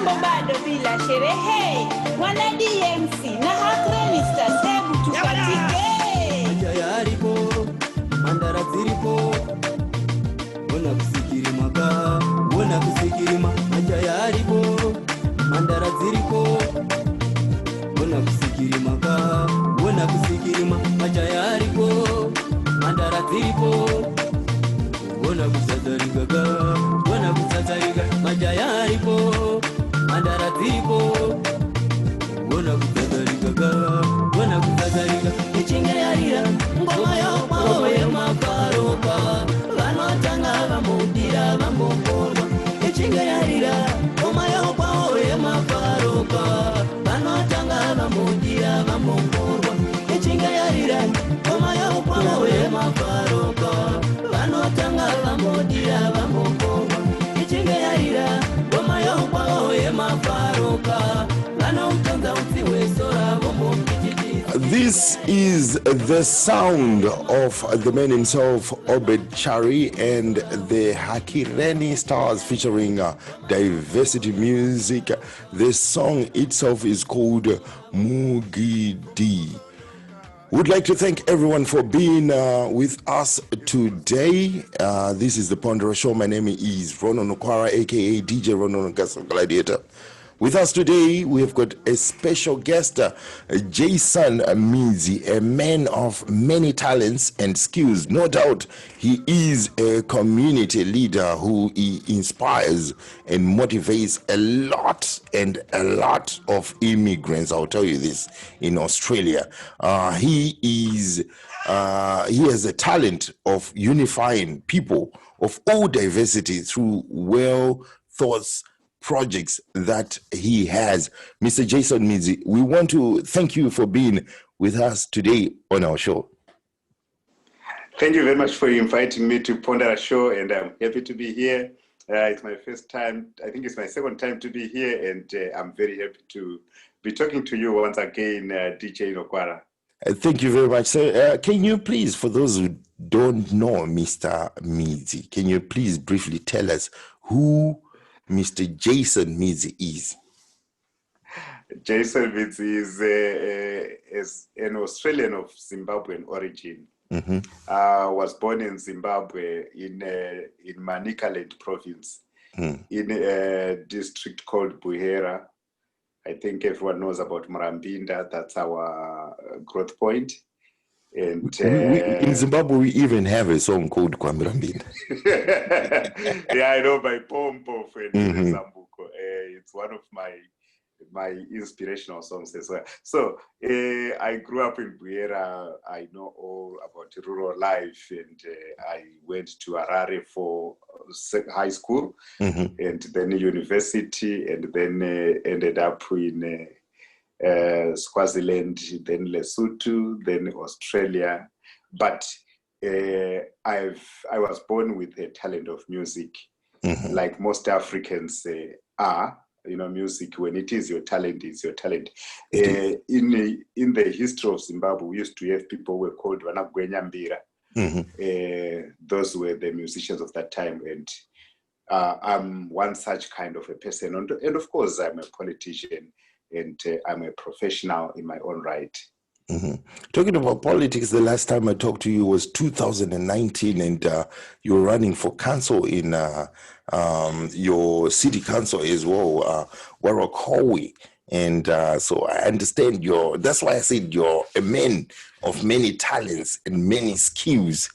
mambo bado bila sherehe. Wana DMC na Hackrenisters, hebu tukatike. Majayaripo, mandaraziripo, wana kusikirima. Majayaripo, mandaraziripo, wana kusikirima. Majayaripo, mandaraziripo, wana kusazariga. Majayaripo, mandaraziripo, wana kusazariga. Ichinga yarira ngoma yo mawe mafaroka, vanotanga vamudira vambokorwa. Ichinga yarira ngoma yo mawe mafaroka, vanotanga vamudira vambokorwa. Ichinga yarira ngoma yo mawe mafaroka, vanotanga vamudira vambokorwa. Ichinga yarira ngoma yo mawe mafaroka, vanotanga utsiwe sora vomokiti. This is the sound of the man himself, Obert Chari, and the Hackrenisters featuring Diversity-Music. The song itself is called Mugidhi. Would like to thank everyone for being with us today. This is the Pondera Show. My name is Ronan Okwara, aka DJ Ronan Gladiator. With us today, we have got a special guest, Jaison Midzi, a man of many talents and skills. No doubt, he is a community leader who inspires and motivates a lot of immigrants. I'll tell you this, in Australia. He has a talent of unifying people of all diversity through well-thought projects that he has. Mr. Jaison Midzi, we want to thank you for being with us today on our show. Thank you very much for inviting me to Pondera Show, and I'm happy to be here. It's my first time, I think it's my second time to be here, and I'm very happy to be talking to you once again, DJ Okwara. Thank you very much, sir. Can you please, for those who don't know Mr. Midzi, can you please briefly tell us who Mr. Jaison Midzi is? Jaison Midzi is an Australian of Zimbabwean origin. Mm-hmm. Was born in Zimbabwe in Manicaland province, in a district called Buhera. I think everyone knows about Murambinda. That's our growth point. And in Zimbabwe, we even have a song called Kwamrambinda. Yeah, I know, by Pompo and Zambuko. It's one of my inspirational songs as well. So I grew up in Buhera. I know all about rural life, and I went to Harare for high school, and then university, and then ended up in Swaziland, then Lesotho, then Australia. But I was born with a talent of music, like most Africans are. You know, music, when it is your talent, it's your talent. In the history of Zimbabwe, we used to have people who were called Vanagwenyambira. Those were the musicians of that time, and I'm one such kind of a person. And of course, I'm a politician, and I'm a professional in my own right. Talking about politics, the last time I talked to you was 2019, and you were running for council in your city council as well, Warrakowi. And so I understand that's why I said you're a man of many talents and many skills.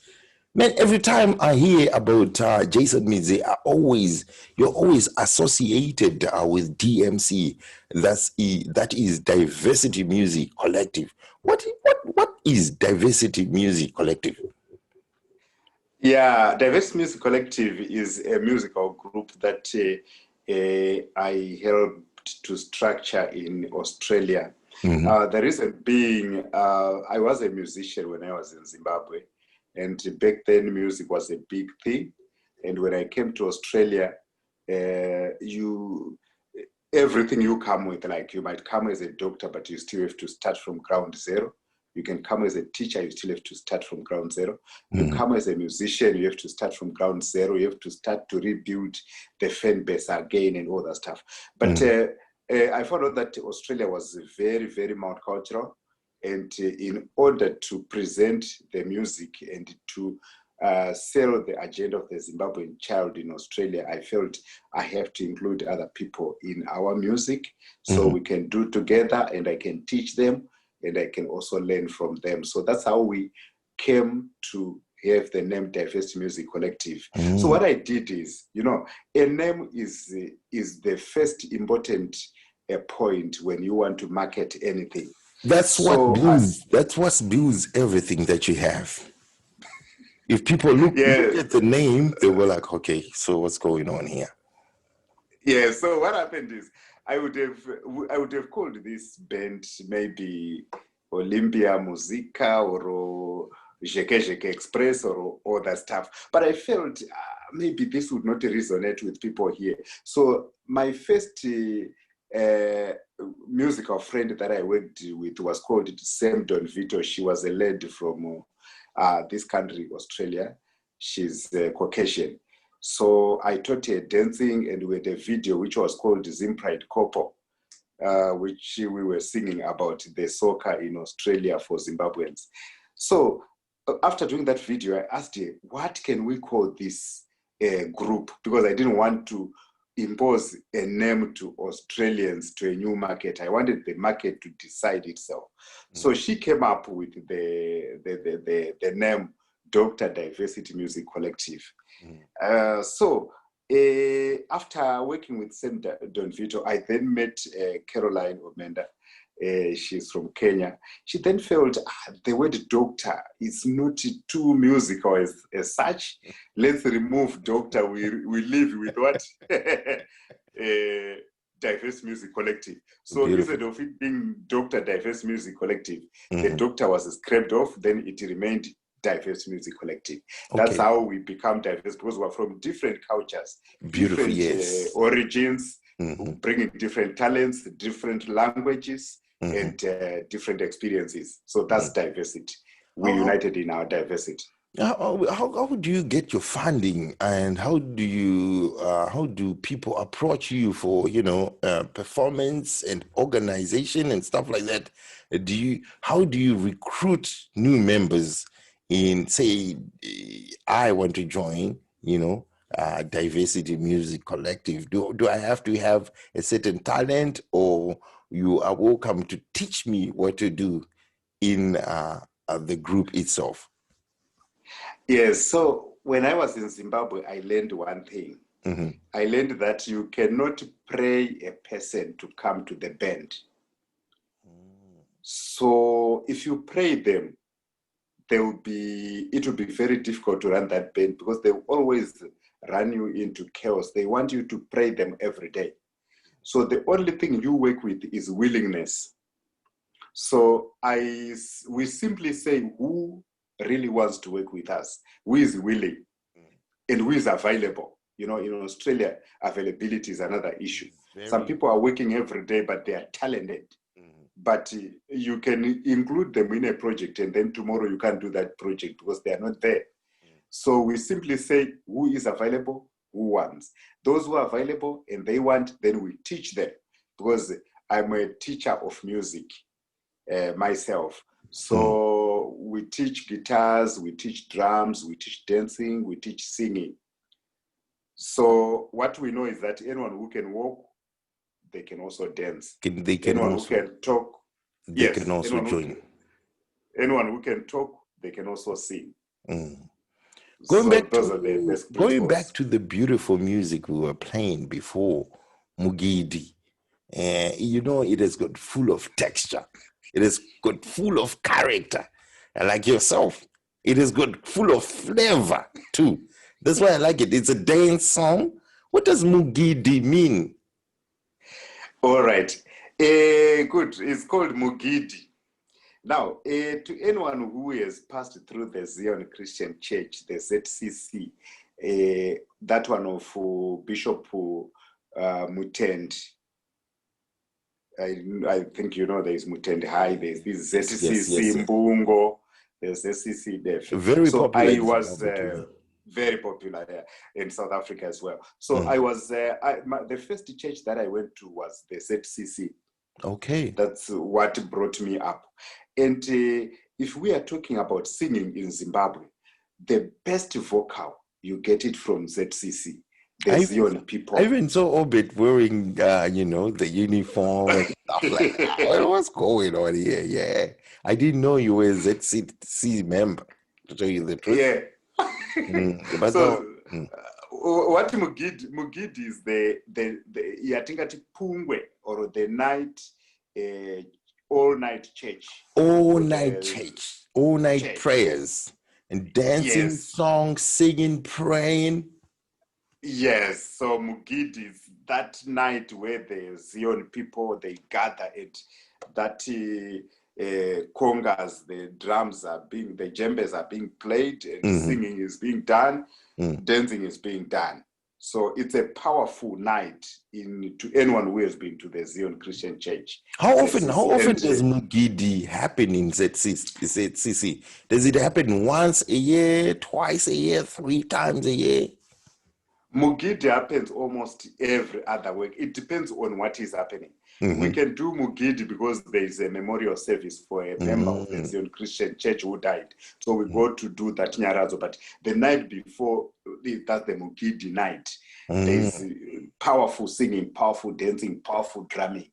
Man, every time I hear about Jaison Midzi, you're always associated with DMC. That is Diversity-Music Collective. What is Diversity-Music Collective? Yeah, Diversity-Music Collective is a musical group that I helped to structure in Australia. The reason being, I was a musician when I was in Zimbabwe. And back then, music was a big thing. And when I came to Australia, everything you come with, like you might come as a doctor, but you still have to start from ground zero. You can come as a teacher, you still have to start from ground zero. You come as a musician, you have to start from ground zero. You have to start to rebuild the fan base again and all that stuff. But I found out that Australia was very, very multicultural. And in order to present the music and to sell the agenda of the Zimbabwean child in Australia, I felt I have to include other people in our music so we can do together, and I can teach them and I can also learn from them. So that's how we came to have the name Diversity-Music Collective. So what I did is, you know, a name is the first important point when you want to market anything. That's what builds everything that you have. If people look at the name, they were like, okay, so what's going on here? Yeah, so what happened is I would have called this band maybe Olympia Musica or Jeke Jeke Express or all that stuff. But I felt maybe this would not resonate with people here. So my first musical friend that I worked with was called Sam Don Vito. She was a lady from this country, Australia. She's Caucasian. So I taught her dancing, and we had a video which was called Zimpride Kopo, which we were singing about the soccer in Australia for Zimbabweans. So after doing that video, I asked her, what can we call this group? Because I didn't want to impose a name to Australians to a new market. I wanted the market to decide itself. So she came up with the name Dr. Diversity-Music Collective. So after working with Sam Don Vito, I then met Caroline Omenda. She's from Kenya. She then felt the word doctor is not too musical as such. Let's remove doctor. We live with what? Diverse Music Collective. So instead of it being Dr. Diverse Music Collective, the doctor was scrapped off, then it remained Diverse Music Collective. That's how we become diverse, because we're from different cultures, different origins, bringing different talents, different languages, and different experiences. So that's diversity. We united in our diversity. How do you get your funding, and how do people approach you for performance and organization and stuff like that? How do you recruit new members in, say, I want to join, Diversity Music Collective? Do I have to have a certain talent, or you are welcome to teach me what to do in the group itself? Yes, so when I was in Zimbabwe, I learned one thing. I learned that you cannot pray a person to come to the band. So if you pray them, it will be very difficult to run that band, because they will always run you into chaos. They want you to pray them every day. So the only thing you work with is willingness. So we simply say who really wants to work with us, who is willing, and who is available. In Australia, availability is another issue. Some people are working every day, but they are talented. But you can include them in a project, and then tomorrow you can't do that project because they are not there. So we simply say who is available, who wants. Those who are available and they want, then we teach them, because I'm a teacher of music myself. So we teach guitars, we teach drums, we teach dancing, we teach singing. So what we know is that anyone who can walk, they can also dance. Anyone who can talk, they can also join. Anyone who can talk, they can also sing. Going back to the beautiful music we were playing before, Mugidhi, it has got full of texture. It has got full of character. And like yourself, it has got full of flavor too. That's why I like it. It's a dance song. What does Mugidhi mean? All right. Good. It's called Mugidhi. Now, to anyone who has passed through the Zion Christian Church, the ZCC, that one of Bishop Mutend, I think you know there's Mutende High, there's this ZCC yes. Mbungo, there's ZCC Def. Very so popular I in was Zimbabwe too. very popular in South Africa as well. So I was the first church that I went to was the ZCC. Okay. That's what brought me up. And if we are talking about singing in Zimbabwe, the best vocal, you get it from ZCC. The Zion people. I even saw Obert wearing, the uniform and stuff like that. What's going on here? Yeah. I didn't know you were a ZCC member, to tell you the truth. Yeah. But so, what Mugidhi is the yatingati pungwe, or the night, all night church. All night church. All night prayers. And dancing, songs, singing, praying. Yes, so Mugidhi is that night where the Zion people, they gather at that congas, the drums are being, the djembes are being played, and singing is being done, dancing is being done. So it's a powerful night to anyone who has been to the Zion Christian Church. How often does Mugidhi happen in ZCC? Does it happen once a year, twice a year, 3 times a year? Mugidhi happens almost every other week. It depends on what is happening. We can do Mugidhi because there is a memorial service for a member of the Zion Christian Church who died. So we go to do that Nyarazo. But the night before, that's the Mugidhi night. There's powerful singing, powerful dancing, powerful drumming.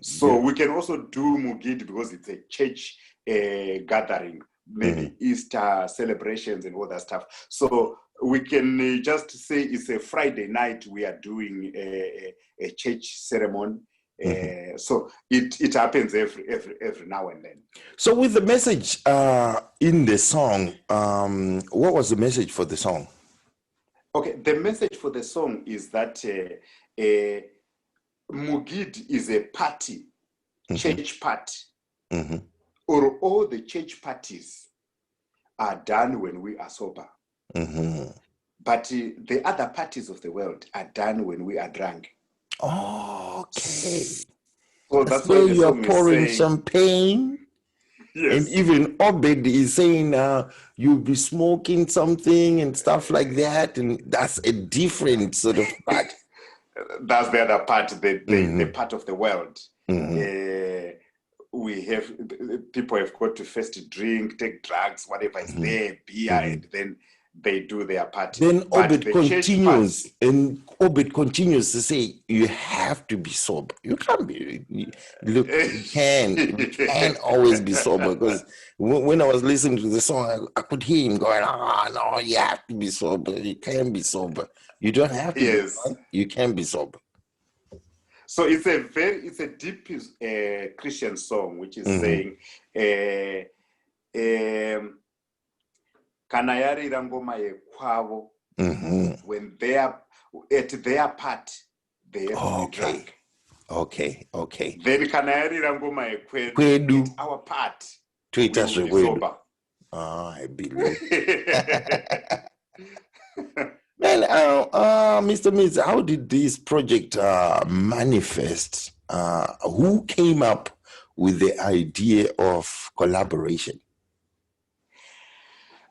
So we can also do Mugidhi because it's a church gathering, maybe Easter celebrations and all that stuff. So we can just say it's a Friday night we are doing a church ceremony. So it happens every now and then. So with the message in the song, what was the message for the song? Okay, the message for the song is that Mugidhi is a party, church party, or all the church parties are done when we are sober. But the other parties of the world are done when we are drunk. Okay. So that's why you are pouring champagne. Yes. And even Obed is saying you'll be smoking something and stuff like that. And that's a different sort of part. That's the other part, the part of the world. We have, people have got to first drink, take drugs, whatever is there, beer, and then they do their party. Then Obed continues, and Obed continues to say, you have to be sober. You can't be, look, you can always be sober. Because when I was listening to the song, I could hear him going, no, you have to be sober. You can be sober. You don't have to be, right? You can be sober. So it's a deep Christian song, which is saying, Kanayarira ngoma yekwavo, when they are at their part, they have to be drunk. Okay. Then kanayarira ngoma yekwedu, at our part, we will be sober. I believe. Man, Mr. Midzi, how did this project manifest? Who came up with the idea of collaboration?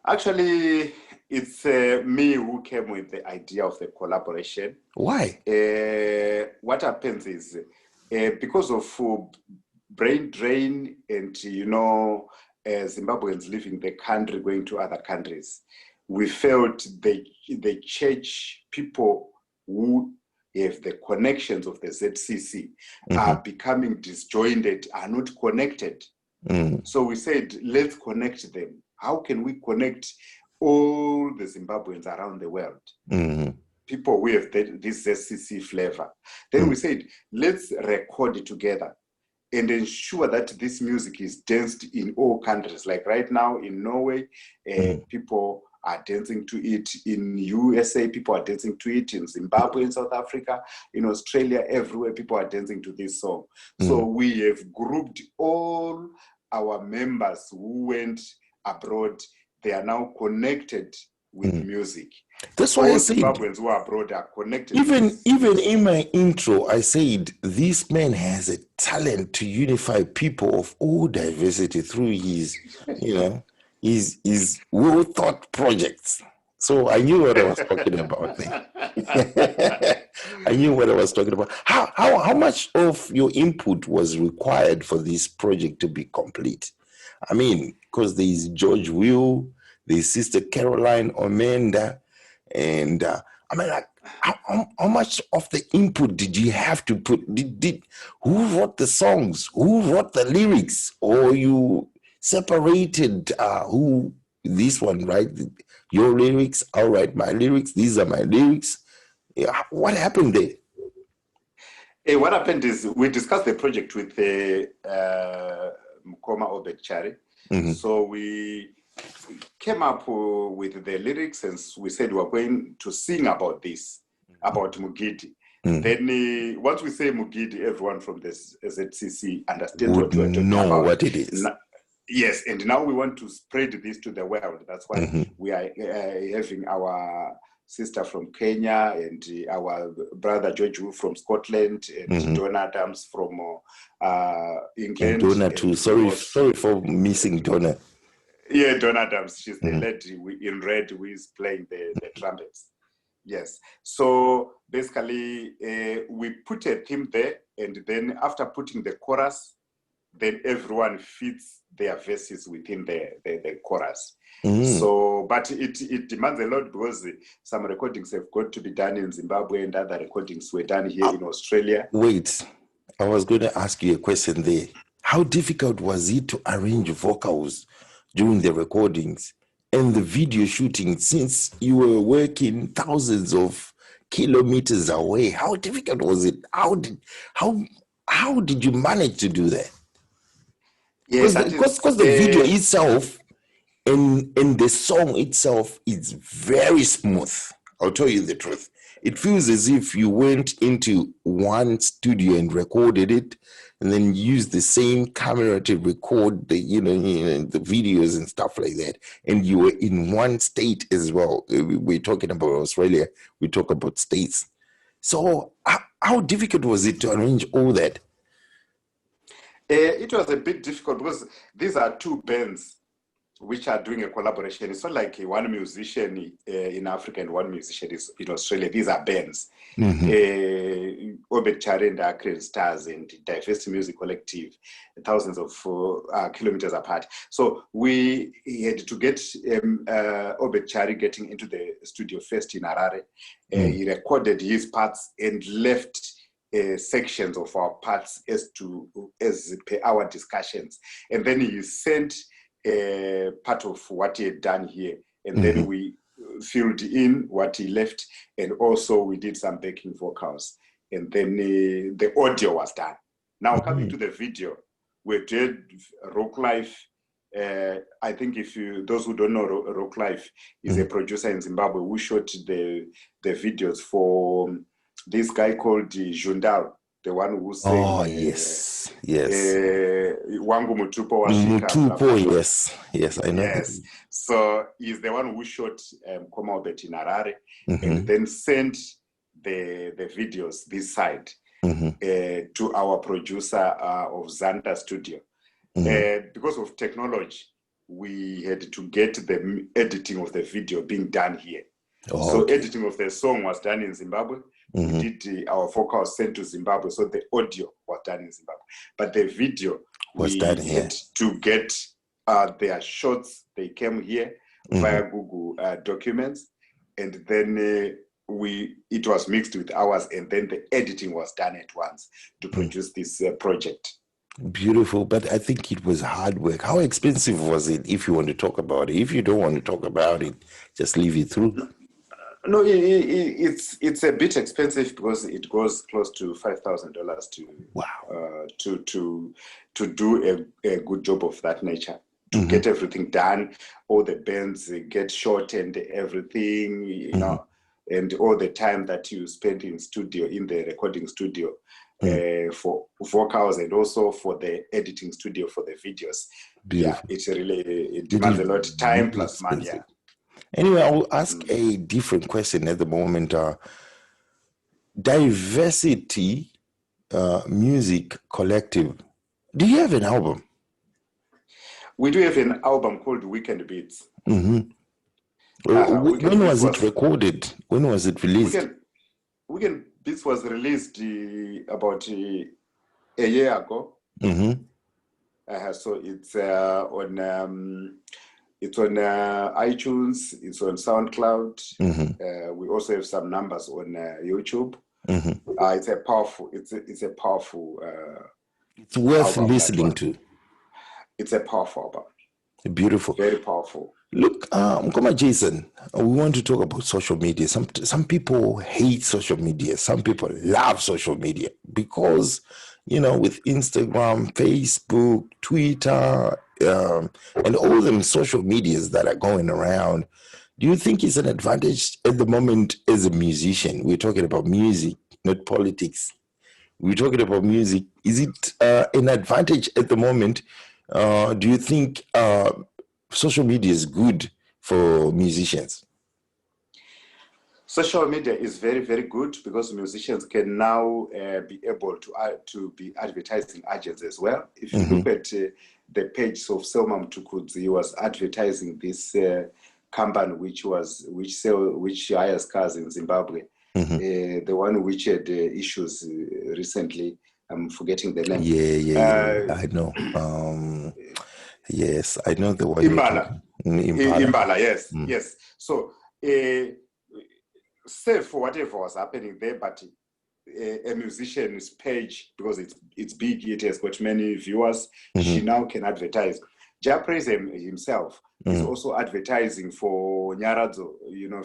Actually, it's me who came with the idea of the collaboration. Why? What happens is, because of brain drain and, Zimbabweans leaving the country, going to other countries, we felt the church people who have the connections of the ZCC are becoming disjointed, are not connected. So we said, let's connect them. How can we connect all the Zimbabweans around the world? People who have this ZCC flavor. Then we said, let's record it together and ensure that this music is danced in all countries. Like right now in Norway, people are dancing to it. In USA, people are dancing to it. In Zimbabwe, in South Africa, in Australia, everywhere, people are dancing to this song. So we have grouped all our members who went abroad. They are now connected with music. That's why All I said, Zimbabweans who are abroad are connected. even in my intro, I said this man has a talent to unify people of all diversity through his, his well thought projects. So I knew what I was talking about there. I knew what I was talking about. How much of your input was required for this project to be complete? I mean, because there is George Will, there's Sister Caroline Omenda, and I mean, like, how much of the input did you have to put? Who wrote the songs? Who wrote the lyrics? Or you separated who this one, right? Your lyrics, I'll write my lyrics. These are my lyrics. Yeah, what happened there? What happened is we discussed the project with Mukoma Obert Chari. So we came up with the lyrics and we said we were going to sing about this, about Mugidhi. Then once we say Mugidhi, everyone from the ZCC understands what we're talking about. What it is. Yes, and now we want to spread this to the world. That's why we are having our sister from Kenya and our brother George Wu from Scotland and Don Adams from England. And Donna too. Sorry for missing Donna. Yeah, Don Adams. She's the lady in red who is playing the trumpets. Yes. So basically, we put a theme there, and then after putting the chorus, then everyone fits their verses within the chorus. So, but it demands a lot because some recordings have got to be done in Zimbabwe and other recordings were done here in Australia. Wait, I was going to ask you a question there. How difficult was it to arrange vocals during the recordings and the video shooting, since you were working thousands of kilometers away? How difficult was it? How did you manage to do that? Yes, because the video itself and the song itself is very smooth. I'll tell you the truth. It feels as if you went into one studio and recorded it, and then used the same camera to record the the videos and stuff like that. And you were in one state as well. We're talking about Australia. We talk about states. So how difficult was it to arrange all that? It was a bit difficult because these are two bands which are doing a collaboration. It's not like one musician in Africa and one musician is in Australia. These are bands. Obert Chari and Accra Stars and Diversity-Music Collective, thousands of kilometers apart. So we had to get Obert Chari getting into the studio first in Harare. He recorded his parts and left sections of our parts as per our discussions. And then he sent part of what he had done here, and then we filled in what he left, and also we did some backing vocals, and then the audio was done. Now coming to the video, we did Rock Life. I think those who don't know, Rock Life is a producer in Zimbabwe who shot the videos for this guy called Jundal, the one who sang. Oh, yes. Wangu Mutupo yes, I know. Yes. So he's the one who shot Koma Obert in Harare and then sent the videos this side to our producer of Zanta Studio. Because of technology, we had to get the editing of the video being done here. So editing of the song was done in Zimbabwe. We did our vocals sent to Zimbabwe, so the audio was done in Zimbabwe. But the video was done here. Had to get their shots. They came here via Google Documents, and then it was mixed with ours, and then the editing was done at once to produce this project. Beautiful, but I think it was hard work. How expensive was it, if you want to talk about it? If you don't want to talk about it, just leave it through. No, it's a bit expensive because it goes close to $5,000 to do a good job of that nature, to get everything done, all the bands get shot and everything, you know, and all the time that you spend in the recording studio for vocals and also for the editing studio for the videos. Beautiful. Yeah, it demands a lot of time plus money. Yeah. Anyway, I will ask a different question at the moment. Diversity Music Collective. Do you have an album? We do have an album called Weekend Beats. When was it recorded? When was it released? Weekend Beats was released about a year ago. So it's on iTunes. It's on SoundCloud. We also have some numbers on YouTube. It's a powerful. It's worth listening to. It's a powerful album. Beautiful. Very powerful. Look, Mkoma Jaison, we want to talk about social media. Some people hate social media. Some people love social media because, with Instagram, Facebook, Twitter, and all them social medias that are going around. Do you think it's an advantage at the moment as a musician? We're talking about music, not politics. We're talking about music. Is it an advantage at the moment? Do you think social media is good for musicians? Social media is very, very good because musicians can now be able to be advertising agents as well. If you look at the page of Selma Mtukudzi, he was advertising this company which hires cars in Zimbabwe. The one which had issues recently. I'm forgetting the name. Yeah. I know. Yes, I know the one. Imbala, yes, yes. So, say for whatever was happening there, but a musician's page, because it's big, it has got many viewers, she now can advertise. Japres himself is also advertising for Nyaradzo,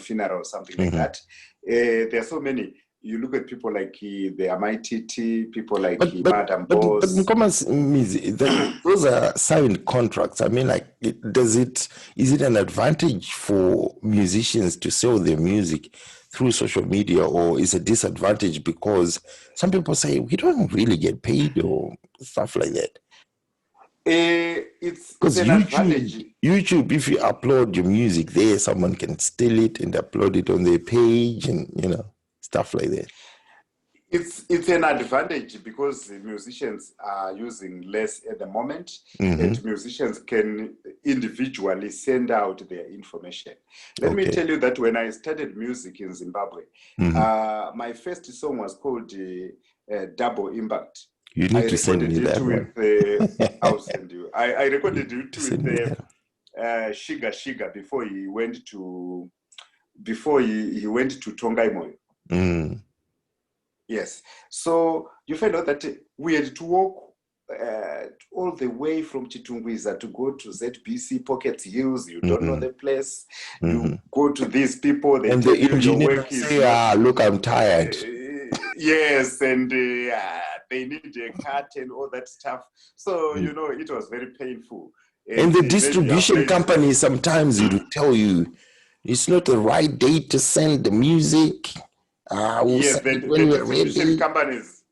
funeral or something like that. There are so many. You look at people like the MITT, people like Madam Boss. But Mkoma Midzi, those are signed contracts. I mean, is it an advantage for musicians to sell their music through social media, or is it a disadvantage because some people say we don't really get paid or stuff like that? It's an advantage. YouTube, if you upload your music there, someone can steal it and upload it on their page, and stuff like that. It's an advantage because musicians are using less at the moment, and musicians can individually send out their information. Let me tell you that when I started music in Zimbabwe, my first song was called Double Impact. You need to send me that one. I'll send you. I recorded it with Shiga before he went to Tongaimoyo. Yes. So you find out that we had to walk all the way from Chitungwiza to go to ZBC Pocket Hills. You don't know the place. You go to these people. They and tell the you your engineer work is say, look, I'm tired. Yes, and they need a cut and all that stuff. So, it was very painful. And the distribution company sometimes will tell you it's not the right date to send the music. Yes, the distribution companies,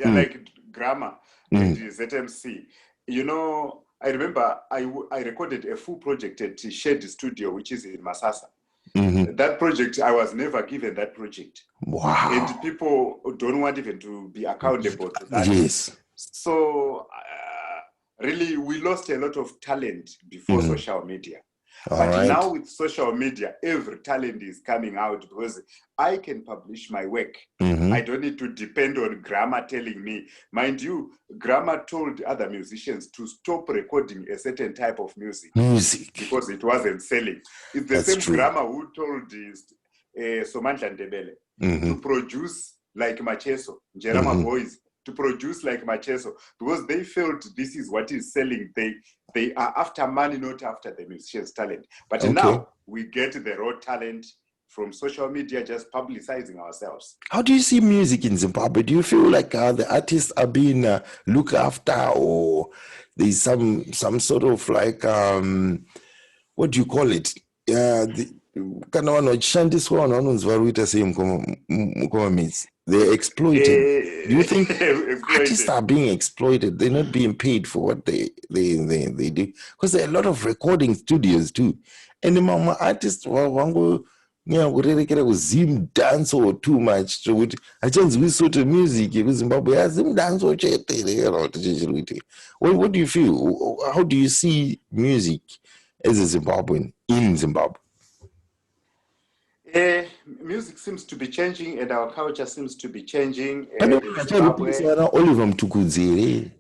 like Grammar and ZMC. I remember I recorded a full project at Shed Studio, which is in Masasa. That project, I was never given that project. Wow. And people don't want even to be accountable to that. Yes. So, really, we lost a lot of talent before social media. But now with social media, every talent is coming out because I can publish my work. I don't need to depend on Grammar telling me. Mind you, Grammar told other musicians to stop recording a certain type of music. Because it wasn't selling. It's the same true. Grammar who told Somandla Ndebele to produce like Macheso, Jerama Boys, to produce like Macheso, because they felt this is what is selling. They are after money, not after the musician's talent. But now we get the raw talent from social media, just publicizing ourselves. How do you see music in Zimbabwe? Do you feel like the artists are being looked after, or there's some sort of like what do you call it? They're exploited. Do you think artists are being exploited? They're not being paid for what they do, because there are a lot of recording studios too, and mama artist wangu nyakurerekera kuzim dance or too much zvekuti hachanzwi sort of music yekuzimbabwe yazim dance or chete. What do you feel? How do you see music as a Zimbabwean in Zimbabwe? Music seems to be changing and our culture seems to be changing in Zimbabwe. Oliver Mtukudzi,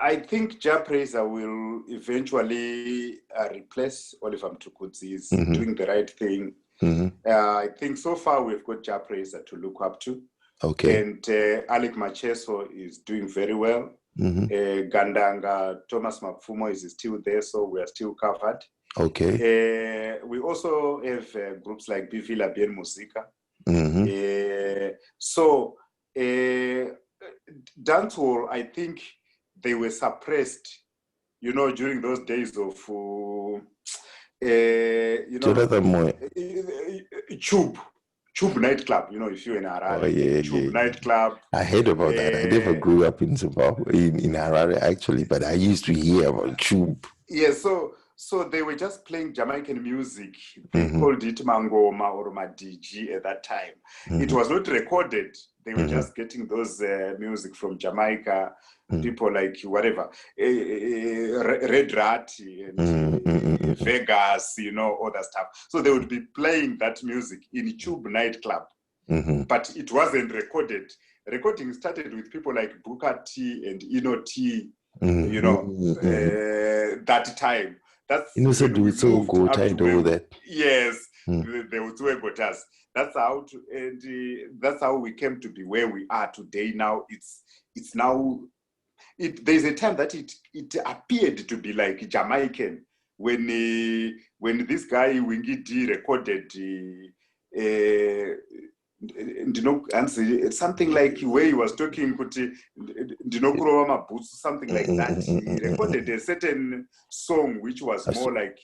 I think Japreza will eventually replace Oliver Mtukudzi. He's doing the right thing. I think so far we've got Japreza to look up to. Okay. And Alec Macheso is doing very well. Gandanga, Thomas Mapfumo is still there, so we are still covered. Okay. We also have groups like Bivila Bien Musica. So dancehall, I think they were suppressed, during those days of, Tube nightclub, if you're in Harare. Tube nightclub. I heard about that. I never grew up in Zimbabwe, in Harare actually, but I used to hear about Tube. Yeah, so they were just playing Jamaican music. They called it Mangoma or Madigi at that time. It was not recorded. They were just getting those music from Jamaica, people like whatever, Red Rat and Vegas, all that stuff. So they would be playing that music in Tube nightclub, but it wasn't recorded. Recording started with people like Booker T and Ino T, that time. That's innocent we so go tied over that. Yes, they would got us. That's how that's how we came to be where we are today. Now it's now there's a time that it appeared to be like Jamaican when this guy Mugidhi recorded something like where he was talking something like that. He recorded a certain song which was more like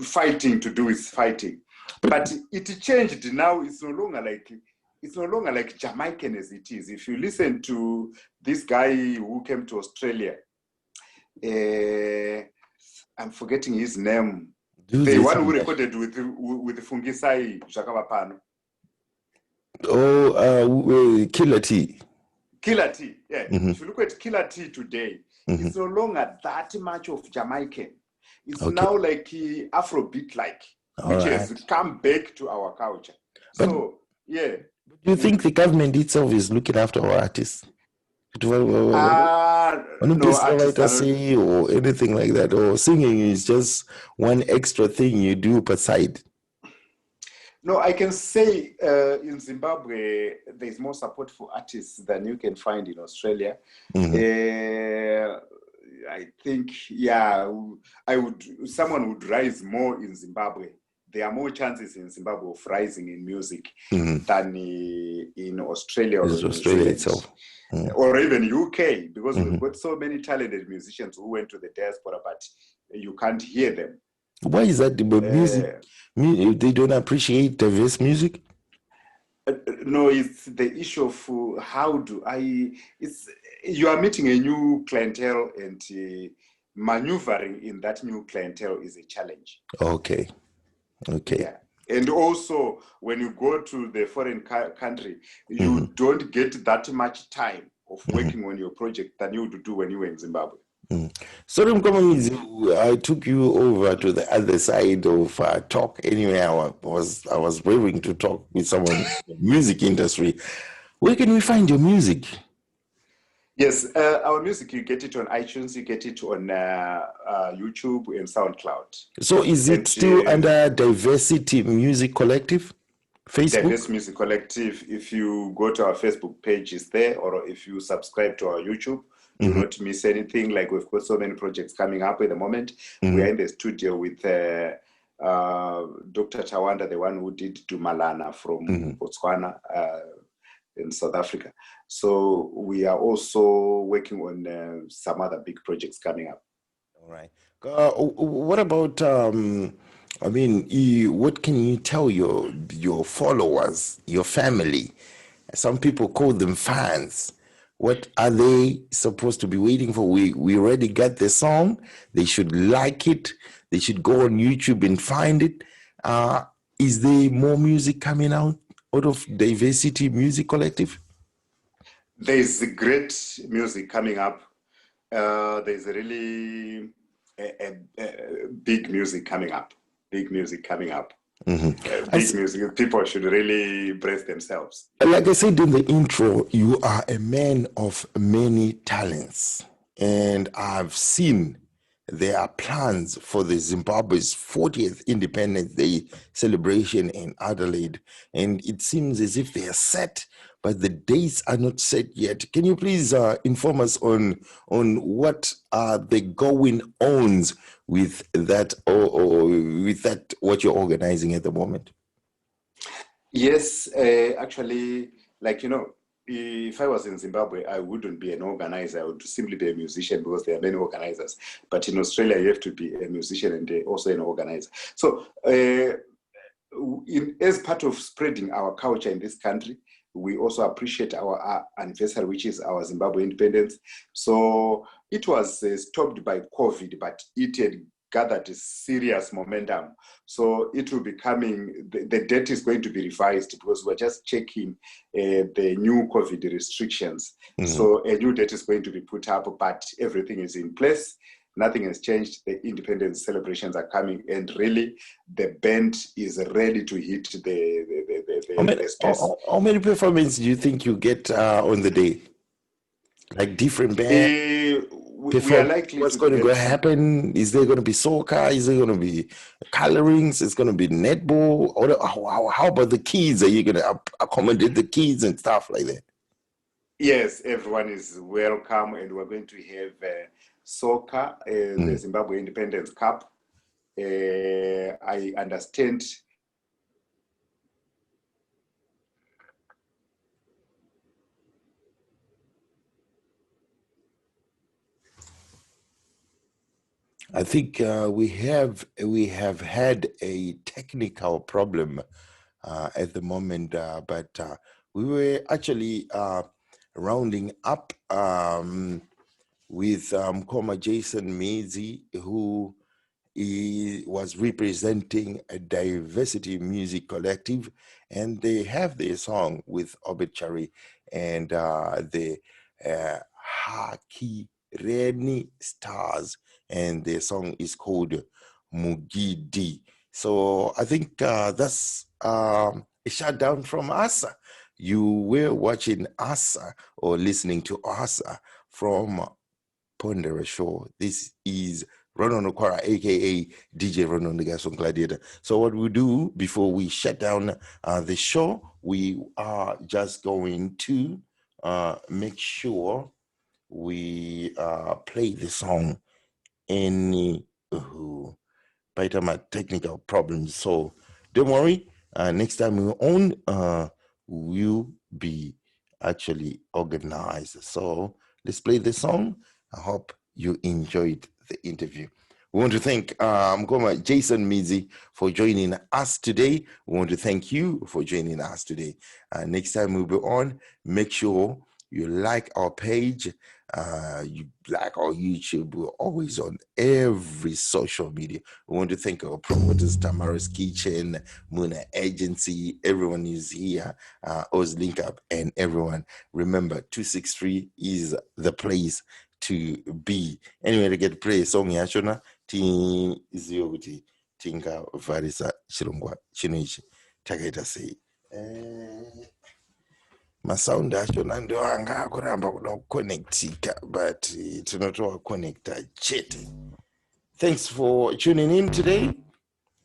fighting, to do with fighting, but it changed. Now it's no longer like Jamaican as it is. If you listen to this guy who came to Australia, I'm forgetting his name. The one who recorded with Fungisai Jakavapano. Killer T. Killer T, yeah. If you look at Killer T today, it's no longer that much of Jamaican. It's now like Afrobeat-like, which has come back to our culture. So, yeah. Do you think the government itself is looking after our artists? No, or anything like that, or singing is just one extra thing you do per side? No, I can say in Zimbabwe there's more support for artists than you can find in Australia. I think, someone would rise more in Zimbabwe. There are more chances in Zimbabwe of rising in music than in Australia or Australia itself. Or even UK, because we've got so many talented musicians who went to the diaspora, but you can't hear them. Why is that? But music, they don't appreciate diverse music? No, it's the issue of you are meeting a new clientele, and maneuvering in that new clientele is a challenge. Okay. Yeah. And also, when you go to the foreign country, you don't get that much time of working on your project than you would do when you were in Zimbabwe. Sorry, I took you over to the other side of talk. Anyway, I was waving to talk with someone in the music industry. Where can we find your music? Yes, our music, you get it on iTunes, you get it on YouTube and SoundCloud. So is it still under Diversity-Music Collective? Facebook? Diversity-Music Collective. If you go to our Facebook page, it's there, or if you subscribe to our YouTube, do not miss anything. Like, we've got so many projects coming up at the moment. We are in the studio with Dr. Tawanda, the one who did Dumalana from Botswana in South Africa. So we are also working on some other big projects coming up. All right. What about, what can you tell your followers, your family? Some people call them fans. What are they supposed to be waiting for? We already got the song. They should like it. They should go on YouTube and find it. Is there more music coming out of Diversity Music Collective? There's great music coming up. There's a really big music coming up. Big music coming up. Mm-hmm. Big music. People should really brace themselves. Like I said in the intro, you are a man of many talents. And I've seen there are plans for the Zimbabwe's 40th Independence Day celebration in Adelaide. And it seems as if they are set, but the dates are not set yet. Can you please inform us on what are the going-ons with that, or with that, what you're organizing at the moment? Yes, actually, like, if I was in Zimbabwe, I wouldn't be an organizer. I would simply be a musician, because there are many organizers. But in Australia, you have to be a musician and also an organizer. So as part of spreading our culture in this country, we also appreciate our anniversary, which is our Zimbabwe independence. So it was stopped by COVID, but it had gathered serious momentum. So it will be coming, the date is going to be revised, because we're just checking the new COVID restrictions. Mm-hmm. So a new date is going to be put up, but everything is in place. Nothing has changed. The independence celebrations are coming, and really the band is ready to hit the space. How many performances do you think you get on the day? Like different bands? We are likely what's going to happen? Is there going to be soca? Is there going to be colorings? It's going to be netball? Or how about the kids? Are you going to accommodate the kids and stuff like that? Yes, everyone is welcome, and we're going to have soca, the Zimbabwe Independence Cup. I understand. I think we have had a technical problem at the moment, but we were actually rounding up with Jaison Midzi, who was representing a Diversity-Music Collective, and they have their song with Obert Chari and the Haki Reni Stars, and their song is called Mugidhi. So I think that's a shutdown from us. You were watching us or listening to us from Pondera Show. This is Ronon Okwara, aka DJ Ronon the Jaison Gladiator. So what we do before we shut down the show, we are just going to make sure we play the song any by my technical problems. So don't worry, next time we're on, we'll be actually organized. So let's play the song. I hope you enjoyed the interview. We want to thank Jaison Midzi for joining us today. We want to thank you for joining us today. Next time we'll be on, make sure you like our page, you like our YouTube. We're always on every social media. We want to thank our promoters, Tamara's Kitchen, Muna Agency, everyone is here, Oz Link Up, and everyone. Remember, 263 is the place to be. Anyway, to get to play a song, Yashona, Tinka Varisa Chirungwa Chinichi, Takaita say. Masound achona ndio anga kuramba kuda kuconnectika, but tinotowa connecta chete. Thanks for tuning in today.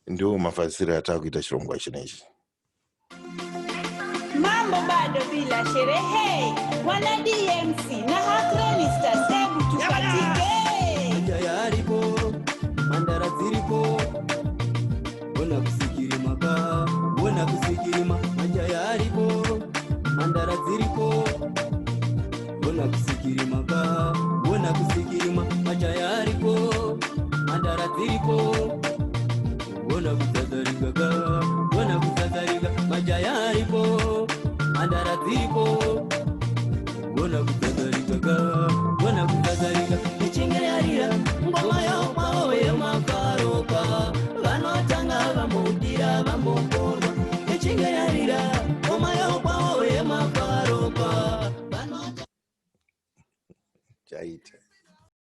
Ndio mafasiri atakuita chirongwa chinechi. Mambo bado bila sherehe, wana DMC na Hackronisters, hebu tukatike. Yaripo, mandara ziripo, wana kusikirima, yaripo. Mandara ziripo, wona kusikirima, macha yaripo. Mandara ziripo, wona kusikirima.